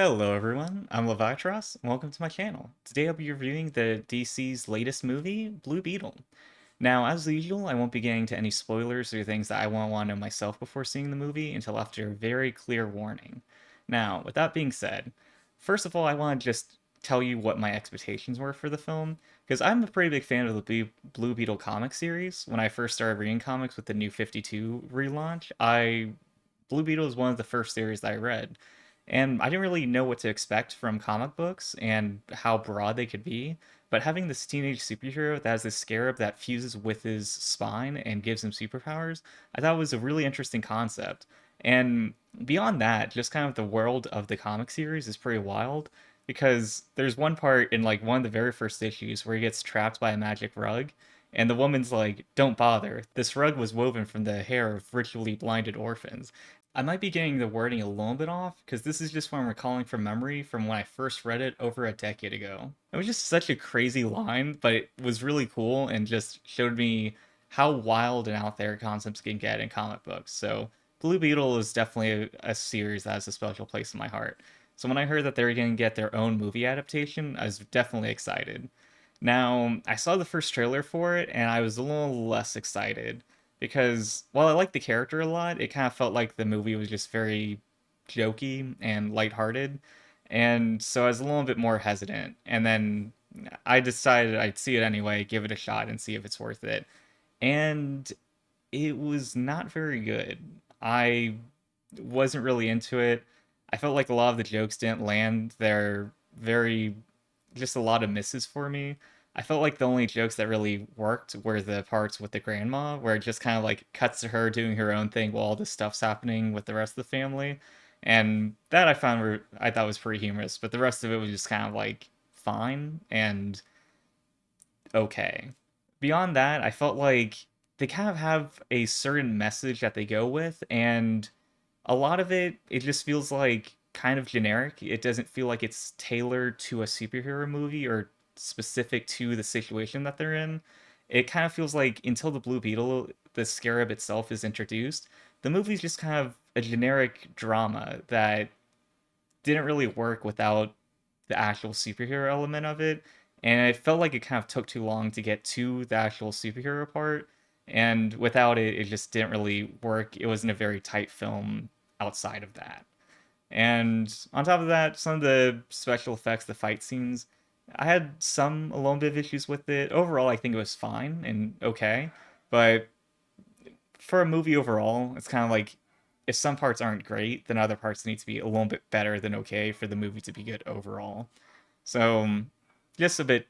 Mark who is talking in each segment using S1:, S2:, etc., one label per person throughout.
S1: Hello everyone, I'm Levitros, and welcome to my channel. Today I'll be reviewing the DC's latest movie, Blue Beetle. Now, as usual, I won't be getting to any spoilers or things that I won't want to know myself before seeing the movie until after a very clear warning. Now, with that being said, first of all, I want to just tell you what my expectations were for the film, because I'm a pretty big fan of the Blue Beetle comic series. When I first started reading comics with the New 52 relaunch, Blue Beetle is one of the first series that I read. And I didn't really know what to expect from comic books and how broad they could be. But having this teenage superhero that has this scarab that fuses with his spine and gives him superpowers, I thought was a really interesting concept. And beyond that, just kind of the world of the comic series is pretty wild because there's one part in like one of the very first issues where he gets trapped by a magic rug. And the woman's like, don't bother. This rug was woven from the hair of ritually blinded orphans. I might be getting the wording a little bit off because this is just what I'm recalling from memory from when I first read it over a decade ago. It was just such a crazy line, but it was really cool and just showed me how wild and out there concepts can get in comic books. So, Blue Beetle is definitely a series that has a special place in my heart. So, when I heard that they were going to get their own movie adaptation, I was definitely excited. Now, I saw the first trailer for it and I was a little less excited because while I liked the character a lot, it kind of felt like the movie was just very jokey and lighthearted. And so I was a little bit more hesitant. And then I decided I'd see it anyway, give it a shot and see if it's worth it. And it was not very good. I wasn't really into it. I felt like a lot of the jokes didn't land. They're very just a lot of misses for me. I felt like the only jokes that really worked were the parts with the grandma, where it just kind of like cuts to her doing her own thing while all this stuff's happening with the rest of the family. And that I thought was pretty humorous, but the rest of it was just kind of like fine and okay. Beyond that, I felt like they kind of have a certain message that they go with, and a lot of it just feels like kind of generic. It doesn't feel like it's tailored to a superhero movie or specific to the situation that they're in. It kind of feels like until the Blue Beetle, the scarab itself is introduced, the movie's just kind of a generic drama that didn't really work without the actual superhero element of it. And it felt like it kind of took too long to get to the actual superhero part. And without it, it just didn't really work. It wasn't a very tight film outside of that. And on top of that, some of the special effects, the fight scenes, I had some a little bit of issues with it. Overall, I think it was fine and okay. But for a movie overall, it's kind of like if some parts aren't great, then other parts need to be a little bit better than okay for the movie to be good overall. So, just a bit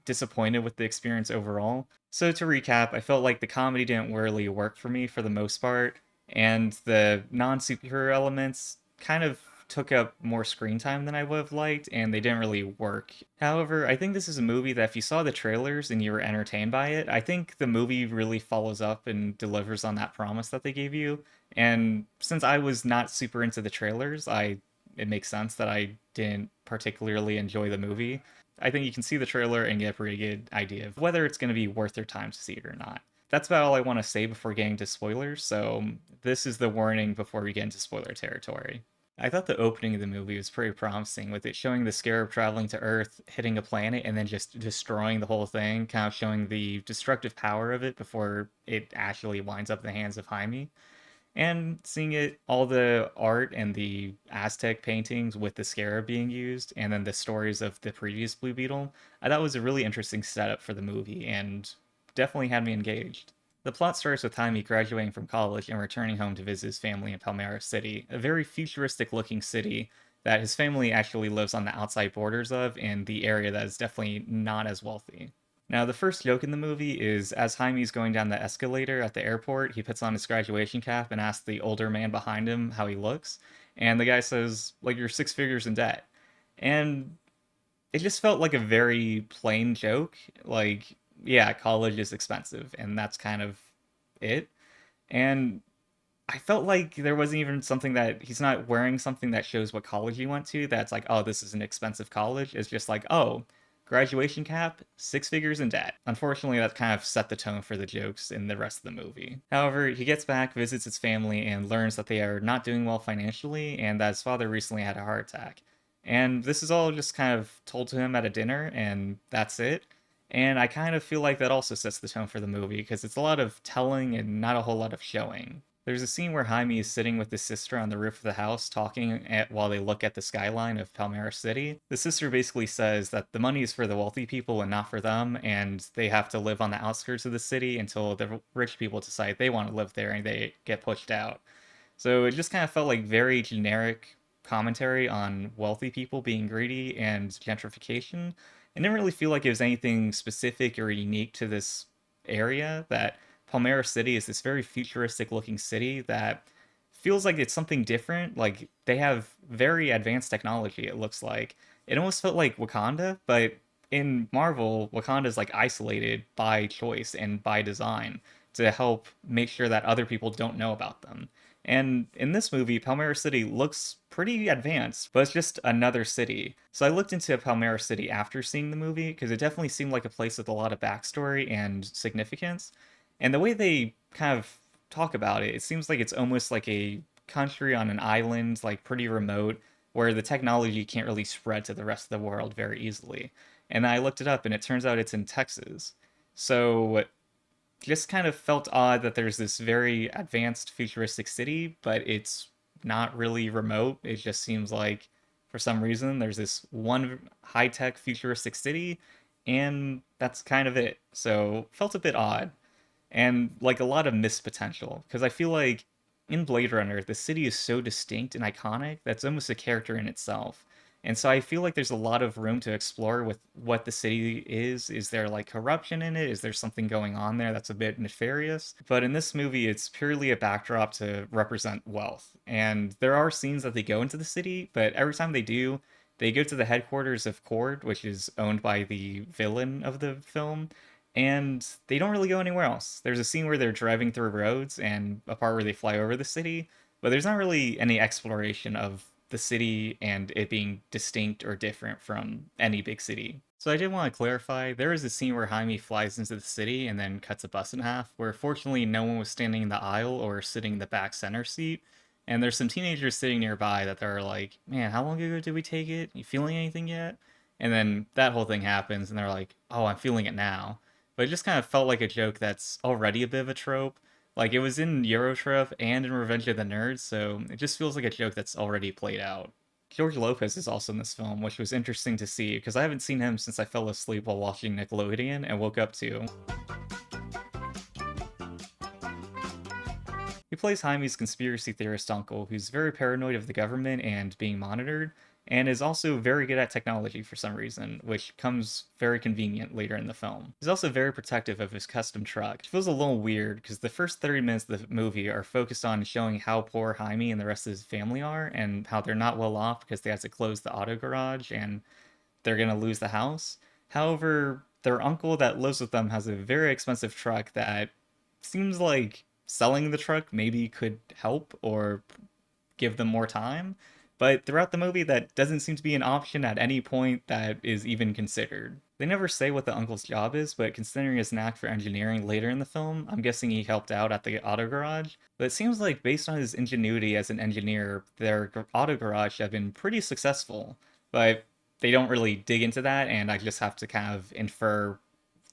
S1: disappointed with the experience overall. So, to recap, I felt like the comedy didn't really work for me for the most part, and the non superhero elements kind of took up more screen time than I would have liked, and they didn't really work. However, I think this is a movie that if you saw the trailers and you were entertained by it, I think the movie really follows up and delivers on that promise that they gave you. And since I was not super into the trailers, I it makes sense that I didn't particularly enjoy the movie. I think you can see the trailer and get a pretty good idea of whether it's going to be worth their time to see it or not. That's about all I want to say before getting to spoilers, so this is the warning before we get into spoiler territory. I thought the opening of the movie was pretty promising, with it showing the scarab traveling to Earth, hitting a planet, and then just destroying the whole thing, kind of showing the destructive power of it before it actually winds up in the hands of Jaime. And seeing it, all the art and the Aztec paintings with the scarab being used, and then the stories of the previous Blue Beetle, I thought was a really interesting setup for the movie and definitely had me engaged. The plot starts with Jaime graduating from college and returning home to visit his family in Palmyra City, a very futuristic looking city that his family actually lives on the outside borders of in the area that is definitely not as wealthy. Now, the first joke in the movie is as Jaime's going down the escalator at the airport, he puts on his graduation cap and asks the older man behind him how he looks. And the guy says, like, you're six figures in debt. And it just felt like a very plain joke. Like, yeah, college is expensive, and that's kind of it. And I felt like there wasn't even something that he's not wearing something that shows what college he went to. That's like, oh, this is an expensive college. It's just like, oh, Graduation cap, six figures in debt. Unfortunately, that kind of set the tone for the jokes in the rest of the movie. However, he gets back, visits his family, and learns that they are not doing well financially and that his father recently had a heart attack. And this is all just kind of told to him at a dinner, and that's it. And I kind of feel like that also sets the tone for the movie because it's a lot of telling and not a whole lot of showing. There's a scene where Jaime is sitting with his sister on the roof of the house while they look at the skyline of Palmyra City. The sister basically says that the money is for the wealthy people and not for them, and they have to live on the outskirts of the city until the rich people decide they want to live there and they get pushed out. So it just kind of felt like very generic commentary on wealthy people being greedy and gentrification. It didn't really feel like it was anything specific or unique to this area. That Palmyra City is this very futuristic looking city that feels like it's something different. Like they have very advanced technology, it looks like. It almost felt like Wakanda, but in Marvel, Wakanda is like isolated by choice and by design to help make sure that other people don't know about them. And in this movie, Palmyra City looks pretty advanced, but it's just another city. So I looked into Palmyra City after seeing the movie because it definitely seemed like a place with a lot of backstory and significance. And the way they kind of talk about it, it seems like it's almost like a country on an island, like pretty remote, where the technology can't really spread to the rest of the world very easily. And I looked it up, and it turns out it's in Texas. So just kind of felt odd that there's this very advanced futuristic city, but it's not really remote. It just seems like for some reason there's this one high tech futuristic city, and that's kind of it. So felt a bit odd and like a lot of missed potential because I feel like in Blade Runner the city is so distinct and iconic that's almost a character in itself. And so I feel like there's a lot of room to explore with what the city is. Is there like corruption in it? Is there something going on there that's a bit nefarious? But in this movie, it's purely a backdrop to represent wealth. And there are scenes that they go into the city, but every time they do, they go to the headquarters of Cord, which is owned by the villain of the film, and they don't really go anywhere else. There's a scene where they're driving through roads and a part where they fly over the city, but there's not really any exploration of the city and it being distinct or different from any big city. So I did want to clarify, there is a scene where Jaime flies into the city and then cuts a bus in half, where fortunately no one was standing in the aisle or sitting in the back center seat. And there's some teenagers sitting nearby that are like, man, how long ago did we take it? You feeling anything yet? And then that whole thing happens and they're like, oh, I'm feeling it now. But it just kind of felt like a joke that's already a bit of a trope. Like it was in Eurotrip and in Revenge of the Nerds, so it just feels like a joke that's already played out. George Lopez is also in this film, which was interesting to see because I haven't seen him since I fell asleep while watching Nickelodeon and woke up to. He plays Jaime's conspiracy theorist uncle, who's very paranoid of the government and being monitored, and is also very good at technology for some reason, which comes very convenient later in the film. He's also very protective of his custom truck. It feels a little weird because the first 30 minutes of the movie are focused on showing how poor Jaime and the rest of his family are and how they're not well off because they have to close the auto garage and they're going to lose the house. However, their uncle that lives with them has a very expensive truck that seems like selling the truck maybe could help or give them more time. But throughout the movie, that doesn't seem to be an option at any point that is even considered. They never say what the uncle's job is, but considering his knack for engineering later in the film, I'm guessing he helped out at the auto garage. But it seems like, based on his ingenuity as an engineer, their auto garage have been pretty successful. But they don't really dig into that, and I just have to kind of infer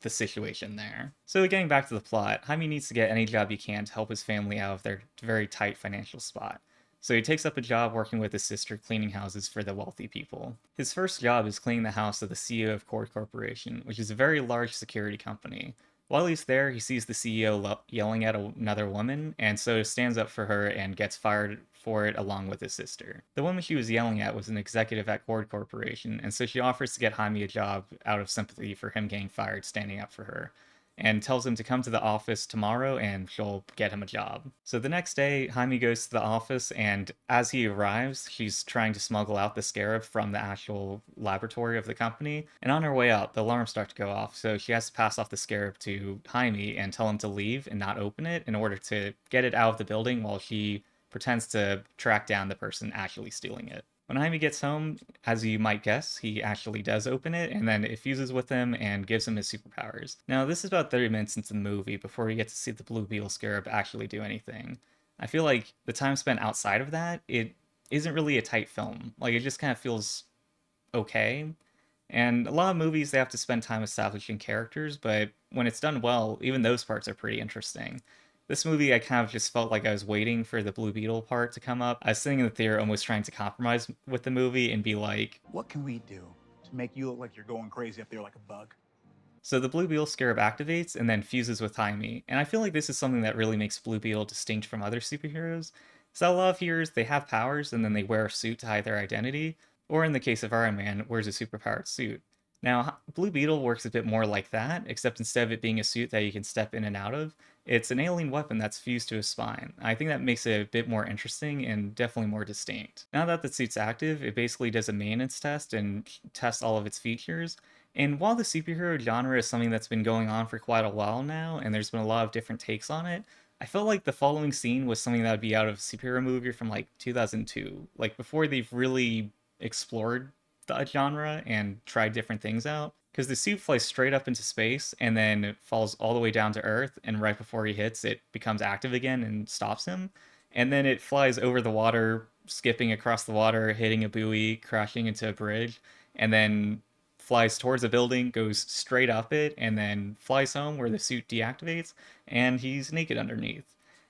S1: the situation there. So getting back to the plot, Jaime needs to get any job he can to help his family out of their very tight financial spot. So he takes up a job working with his sister cleaning houses for the wealthy people. His first job is cleaning the house of the CEO of Cord Corporation, which is a very large security company. While he's there, he sees the CEO yelling at another woman, and so stands up for her and gets fired for it along with his sister. The woman she was yelling at was an executive at Cord Corporation, and so she offers to get Jaime a job out of sympathy for him getting fired standing up for her, and tells him to come to the office tomorrow and she'll get him a job. So the next day, Jaime goes to the office, and as he arrives, she's trying to smuggle out the scarab from the actual laboratory of the company. And on her way out, the alarms start to go off, so she has to pass off the scarab to Jaime and tell him to leave and not open it in order to get it out of the building while she pretends to track down the person actually stealing it. When Jaime gets home, as you might guess, he actually does open it, and then it fuses with him and gives him his superpowers. Now, this is about 30 minutes into the movie before we get to see the Blue Beetle Scarab actually do anything. I feel like the time spent outside of that, it isn't really a tight film. Like, it just kind of feels okay. And a lot of movies, they have to spend time establishing characters, but when it's done well, even those parts are pretty interesting. This movie, I kind of just felt like I was waiting for the Blue Beetle part to come up. I was sitting in the theater almost trying to compromise with the movie and be like,
S2: What can we do to make you look like you're going crazy up there like a bug?
S1: so the Blue Beetle Scarab activates and then fuses with Jaime, and I feel like this is something that really makes Blue Beetle distinct from other superheroes. So a lot of heroes, they have powers and then they wear a suit to hide their identity, or in the case of Iron Man, wears a superpowered suit. Now, Blue Beetle works a bit more like that, except instead of it being a suit that you can step in and out of, it's an alien weapon that's fused to his spine. I think that makes it a bit more interesting and definitely more distinct. Now that the suit's active, it basically does a maintenance test and tests all of its features, and while the superhero genre is something that's been going on for quite a while now, and there's been a lot of different takes on it, I felt like the following scene was something that would be out of a superhero movie from like 2002, like before they've really explored the genre and tried different things out. Because the suit flies straight up into space and then falls all the way down to Earth, and right before he hits, it becomes active again and stops him. And then it flies over the water, skipping across the water, hitting a buoy, crashing into a bridge, and then flies towards a building, goes straight up it, and then flies home where the suit deactivates, and he's naked underneath.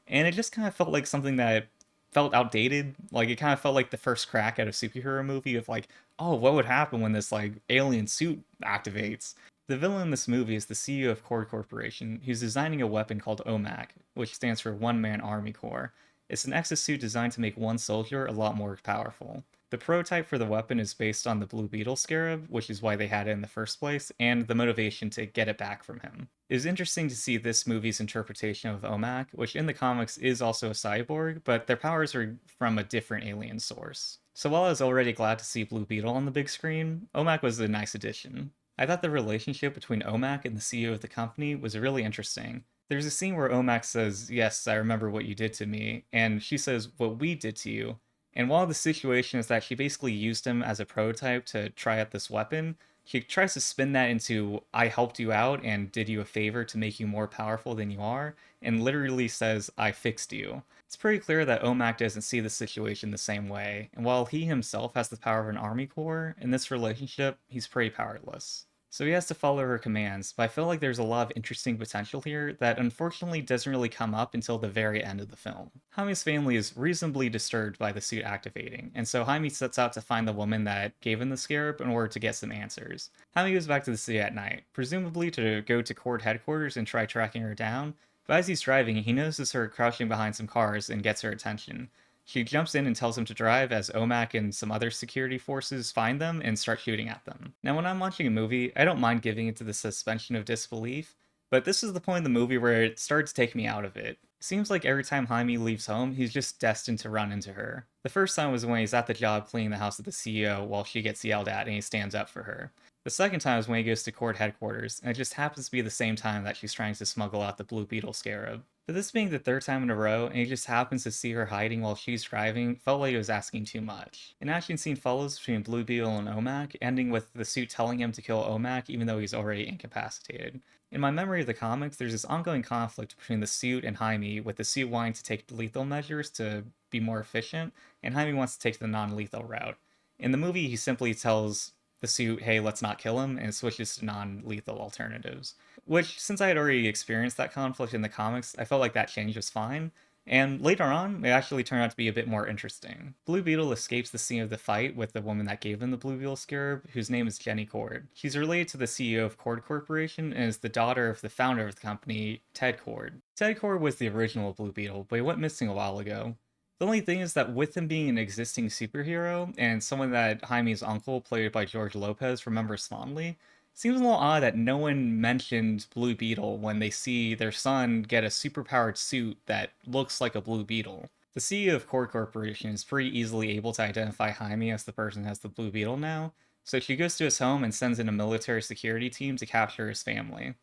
S1: And it just kind of felt like something that felt outdated. Like it kind of felt like the first crack at a superhero movie of like, oh, what would happen when this like alien suit activates? The villain in this movie is the CEO of Cord Corporation, who's designing a weapon called OMAC, which stands for One Man Army Corps. It's an exosuit designed to make one soldier a lot more powerful. The prototype for the weapon is based on the Blue Beetle scarab, which is why they had it in the first place, and the motivation to get it back from him. It was interesting to see this movie's interpretation of OMAC, which in the comics is also a cyborg, but their powers are from a different alien source. So while I was already glad to see Blue Beetle on the big screen, OMAC was a nice addition. I thought the relationship between OMAC and the CEO of the company was really interesting. There's a scene where OMAC says, "Yes, I remember what you did to me," and she says, "What we did to you." And while the situation is that she basically used him as a prototype to try out this weapon, she tries to spin that into "I helped you out and did you a favor to make you more powerful than you are," and literally says "I fixed you." It's pretty clear that OMAC doesn't see the situation the same way, and while he himself has the power of an army corps, in this relationship, he's pretty powerless. So he has to follow her commands, but I feel like there's a lot of interesting potential here that unfortunately doesn't really come up until the very end of the film. Jaime's family is reasonably disturbed by the suit activating, and so Jaime sets out to find the woman that gave him the scarab in order to get some answers. Jaime goes back to the city at night, presumably to go to Cord headquarters and try tracking her down, but as he's driving, he notices her crouching behind some cars and gets her attention. She jumps in and tells him to drive as OMAC and some other security forces find them and start shooting at them. Now, when I'm watching a movie, I don't mind giving into the suspension of disbelief, but this is the point in the movie where it starts to take me out of it. It seems like every time Jaime leaves home, he's just destined to run into her. The first time was when he's at the job cleaning the house of the CEO while she gets yelled at and he stands up for her. The second time is when he goes to Cord headquarters, and it just happens to be the same time that she's trying to smuggle out the Blue Beetle scarab. But this being the third time in a row, and he just happens to see her hiding while she's driving, felt like it was asking too much. An action scene follows between Blue Beetle and OMAC, ending with the suit telling him to kill OMAC even though he's already incapacitated. In my memory of the comics, there's this ongoing conflict between the suit and Jaime, with the suit wanting to take lethal measures to be more efficient, and Jaime wants to take the non lethal route. In the movie, he simply tells the suit, "Hey, let's not kill him," and switches to non lethal alternatives. Which, since I had already experienced that conflict in the comics, I felt like that change was fine. And later on, it actually turned out to be a bit more interesting. Blue Beetle escapes the scene of the fight with the woman that gave him the Blue Beetle scarab, whose name is Jenny Cord. She's related to the CEO of Cord Corporation and is the daughter of the founder of the company, Ted Cord. Ted Cord was the original Blue Beetle, but he went missing a while ago. The only thing is that with him being an existing superhero and someone that Jaime's uncle, played by George Lopez, remembers fondly, seems a little odd that no one mentioned Blue Beetle when they see their son get a superpowered suit that looks like a Blue Beetle. The CEO of Core Corporation is pretty easily able to identify Jaime as the person who has the Blue Beetle now, so she goes to his home and sends in a military security team to capture his family.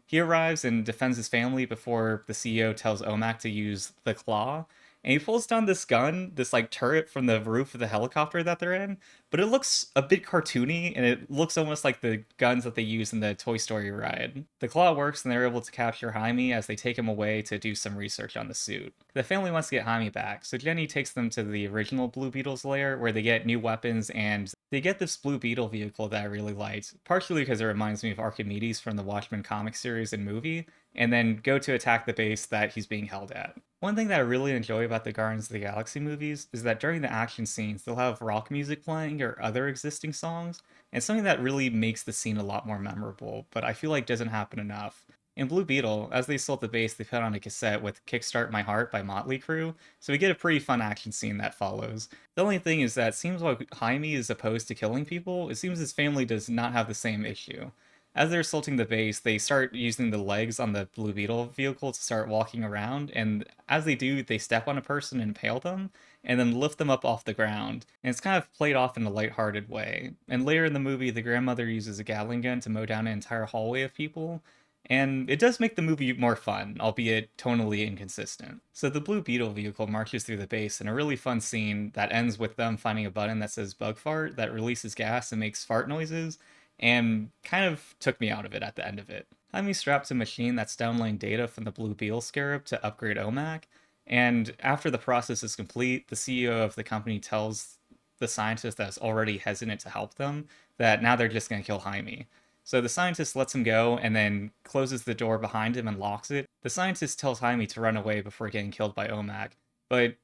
S1: He arrives and defends his family before the CEO tells OMAC to use the claw, and he pulls down this gun, this like turret from the roof of the helicopter that they're in, but it looks a bit cartoony and it looks almost like the guns that they use in the Toy Story ride. The claw works and they're able to capture Jaime as they take him away to do some research on the suit. The family wants to get Jaime back, so Jenny takes them to the original Blue Beetle's lair where they get new weapons and they get this Blue Beetle vehicle that I really liked, partially because it reminds me of Archimedes from the Watchmen comic series and movie, and then go to attack the base that he's being held at. One thing that I really enjoy about the Guardians of the Galaxy movies is that during the action scenes, they'll have rock music playing or other existing songs, and something that really makes the scene a lot more memorable, but I feel like doesn't happen enough. In Blue Beetle, as they assault the base, they put on a cassette with Kickstart My Heart by Motley Crue, so we get a pretty fun action scene that follows. The only thing is that it seems like Jaime is opposed to killing people, it seems his family does not have the same issue. As they're assaulting the base, they start using the legs on the Blue Beetle vehicle to start walking around, and as they do, they step on a person and impale them, and then lift them up off the ground. And it's kind of played off in a lighthearted way. And later in the movie, the grandmother uses a Gatling gun to mow down an entire hallway of people, and it does make the movie more fun, albeit tonally inconsistent. So the Blue Beetle vehicle marches through the base in a really fun scene that ends with them finding a button that says bug fart that releases gas and makes fart noises, and kind of took me out of it at the end of it. Jaime straps a machine that's downloading data from the Blue Beetle scarab to upgrade OMAC, and after the process is complete, the CEO of the company tells the scientist that's already hesitant to help them that now they're just going to kill Jaime. So the scientist lets him go and then closes the door behind him and locks it. The scientist tells Jaime to run away before getting killed by OMAC, but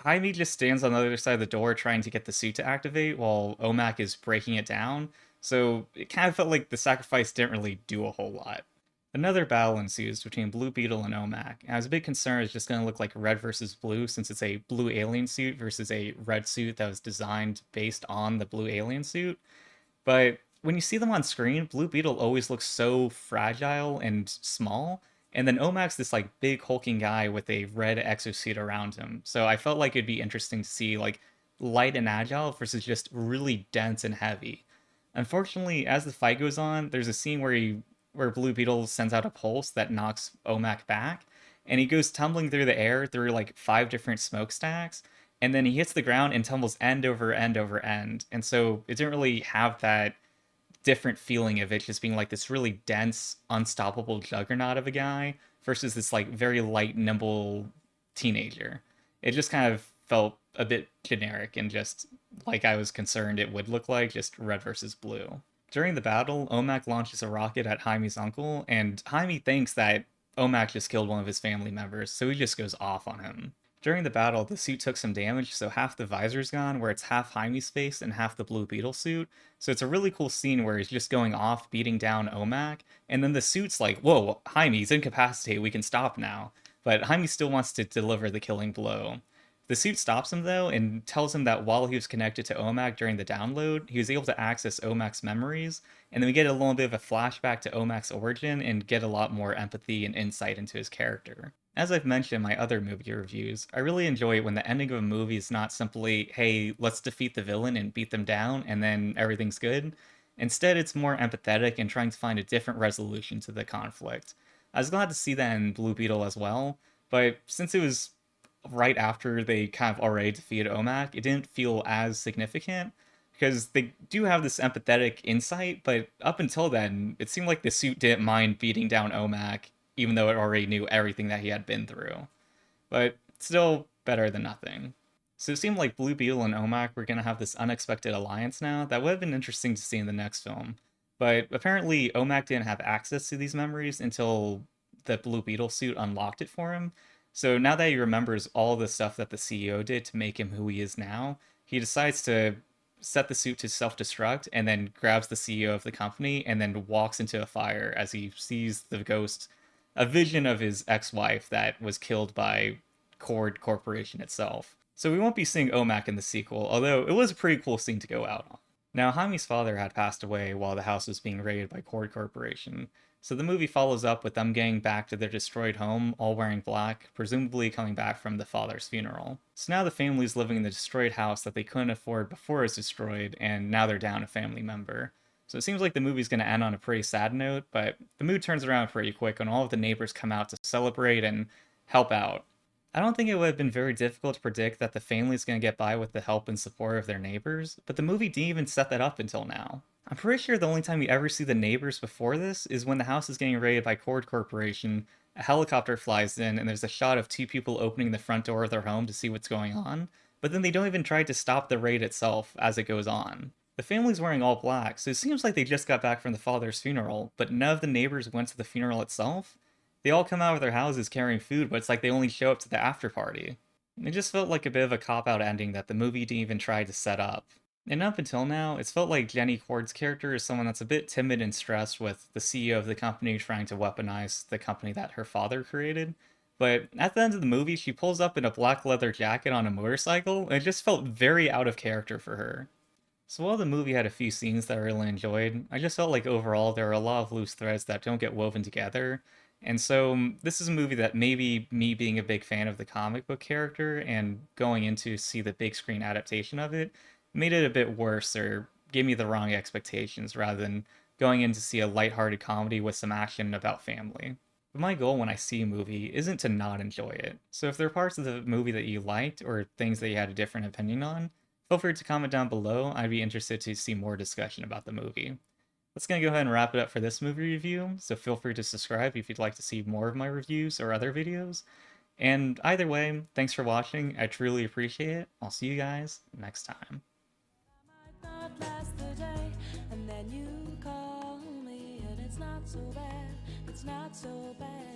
S1: Jaime just stands on the other side of the door trying to get the suit to activate while OMAC is breaking it down, so it kind of felt like the sacrifice didn't really do a whole lot. Another battle ensues between Blue Beetle and OMAC, and I was a bit concerned it's just going to look like red versus blue since it's a blue alien suit versus a red suit that was designed based on the blue alien suit. But when you see them on screen, Blue Beetle always looks so fragile and small. And then Omac's this like big hulking guy with a red exosuit around him. So I felt like it'd be interesting to see like light and agile versus just really dense and heavy. Unfortunately, as the fight goes on, there's a scene where Blue Beetle sends out a pulse that knocks Omac back, and he goes tumbling through the air through like five different smokestacks, and then he hits the ground and tumbles end over end over end. And so it didn't really have that different feeling of it just being like this really dense, unstoppable juggernaut of a guy versus this like very light, nimble teenager. It just kind of felt a bit generic and just like I was concerned it would look like, just red versus blue. During the battle, Omac launches a rocket at Jaime's uncle, and Jaime thinks that Omac just killed one of his family members, so he just goes off on him. During the battle, the suit took some damage, so half the visor's gone, where it's half Jaime's face and half the Blue Beetle suit. So it's a really cool scene where he's just going off, beating down Omac, and then the suit's like, whoa, Jaime's incapacitated, we can stop now. But Jaime still wants to deliver the killing blow. The suit stops him though and tells him that while he was connected to Omac during the download, he was able to access Omac's memories, and then we get a little bit of a flashback to Omac's origin and get a lot more empathy and insight into his character. As I've mentioned in my other movie reviews, I really enjoy it when the ending of a movie is not simply, hey, let's defeat the villain and beat them down and then everything's good. Instead, it's more empathetic and trying to find a different resolution to the conflict. I was glad to see that in Blue Beetle as well, but since it was right after they kind of already defeated Omac, it didn't feel as significant because they do have this empathetic insight, but up until then, it seemed like the suit didn't mind beating down Omac, even though it already knew everything that he had been through. But still better than nothing. So it seemed like Blue Beetle and Omac were going to have this unexpected alliance now that would have been interesting to see in the next film. But apparently, Omac didn't have access to these memories until the Blue Beetle suit unlocked it for him. So now that he remembers all the stuff that the CEO did to make him who he is now, he decides to set the suit to self destruct and then grabs the CEO of the company and then walks into a fire as he sees the ghost, a vision of his ex wife that was killed by Cord Corporation itself. So we won't be seeing Omac in the sequel, although it was a pretty cool scene to go out on. Now, Jaime's father had passed away while the house was being raided by Cord Corporation, so the movie follows up with them getting back to their destroyed home, all wearing black, presumably coming back from the father's funeral. So now the family's living in the destroyed house that they couldn't afford before it was destroyed, and now they're down a family member. So it seems like the movie's going to end on a pretty sad note, but the mood turns around pretty quick when all of the neighbors come out to celebrate and help out. I don't think it would have been very difficult to predict that the family's going to get by with the help and support of their neighbors, but the movie didn't even set that up until now. I'm pretty sure the only time you ever see the neighbors before this is when the house is getting raided by Cord Corporation, a helicopter flies in, and there's a shot of two people opening the front door of their home to see what's going on, but then they don't even try to stop the raid itself as it goes on. The family's wearing all black, so it seems like they just got back from the father's funeral, but none of the neighbors went to the funeral itself. They all come out of their houses carrying food, but it's like they only show up to the after party. It just felt like a bit of a cop out ending that the movie didn't even try to set up. And up until now, it's felt like Jenny Cord's character is someone that's a bit timid and stressed with the CEO of the company trying to weaponize the company that her father created. But at the end of the movie, she pulls up in a black leather jacket on a motorcycle, and it just felt very out of character for her. So while the movie had a few scenes that I really enjoyed, I just felt like overall there are a lot of loose threads that don't get woven together. And so this is a movie that maybe me being a big fan of the comic book character and going in to see the big screen adaptation of it made it a bit worse or gave me the wrong expectations rather than going in to see a lighthearted comedy with some action about family. But my goal when I see a movie isn't to not enjoy it. So if there are parts of the movie that you liked or things that you had a different opinion on, feel free to comment down below. I'd be interested to see more discussion about the movie. That's going to go ahead and wrap it up for this movie review, so feel free to subscribe if you'd like to see more of my reviews or other videos. And either way, thanks for watching. I truly appreciate it. I'll see you guys next time.
S3: Might not last the day, and then you call me, and it's not so bad, it's not so bad.